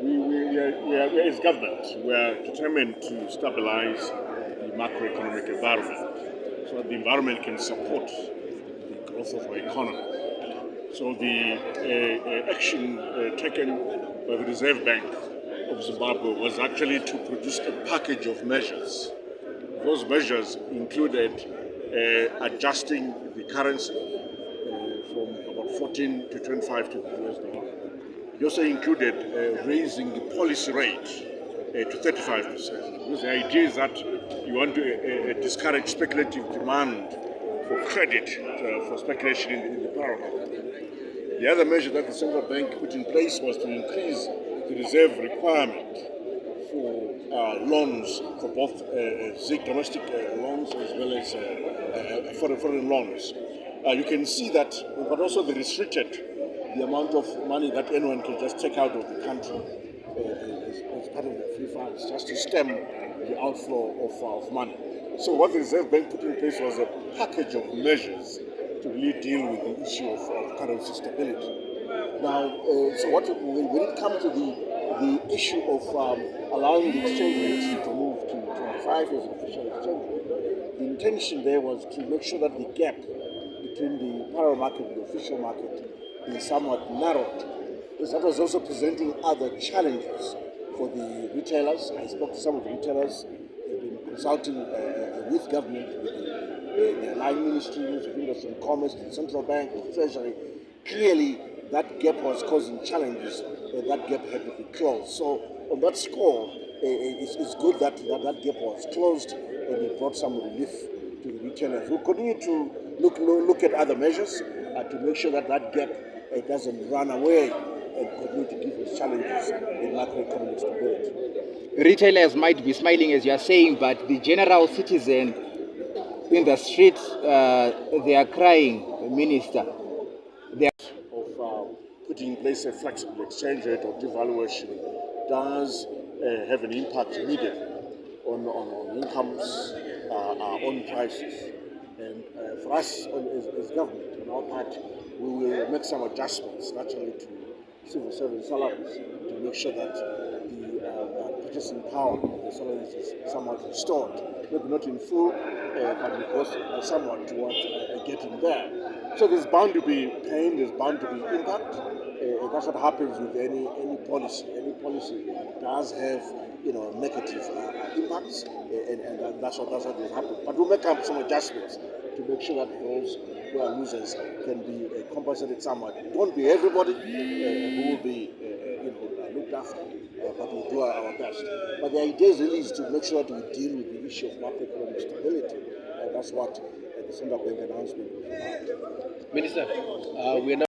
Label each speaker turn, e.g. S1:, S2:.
S1: we as government, we are determined to stabilize the macroeconomic environment so that the environment can support the growth of our economy. So the action taken by the Reserve Bank of Zimbabwe was actually to produce a package of measures. Those measures included adjusting the currency from about 14 to 25 to the US dollar. It also included raising the policy rate to 35%. Because the idea is that you want to discourage speculative demand for credit, for speculation in the power market. The other measure that the central bank put in place was to increase the reserve requirement for loans for both ZiG domestic loans as well as foreign loans. You can see that, but also they restricted the amount of money that anyone can just take out of the country as part of the free funds, just to stem the outflow of money. So what the Reserve Bank put in place was a package of measures to really deal with the issue of currency stability. Now, so when it comes to the issue of allowing the exchange rates to move to 25 as an official exchange rate, the intention there was to make sure that the gap between the parallel market and the official market is somewhat narrowed. Because that was also presenting other challenges for the retailers. I spoke to some of the retailers. They've been consulting with government, with the line ministries, with Industry and Commerce, the Central Bank, with Treasury. Clearly, that gap was causing challenges. That gap had to be closed. So, on that score, it's good that gap was closed and it brought some relief to the retailers. We'll continue to look at other measures to make sure that gap doesn't run away and continue to give us challenges in macroeconomic stability.
S2: Retailers might be smiling as you are saying, but the general citizen in the streets, they are crying, Minister.
S1: Putting in place a flexible exchange rate or devaluation does have an impact immediately on incomes, on prices. And for us as government, on our part, we will make some adjustments naturally to civil service salaries to make sure that the purchasing power of the salaries is somewhat restored. Maybe not in full, but it goes somewhat towards getting there. So there's bound to be pain, there's bound to be impact. That's what happens with any policy. Any policy does have negative impacts, and that's what will happen. But we'll make up some adjustments to make sure that those who are losers can be compensated somewhat. It won't be everybody who will be looked after, but we'll do our best. But the idea really is to make sure that we deal with the issue of macroeconomic stability, and that's what the central bank announcement was about.
S3: Minister, we are now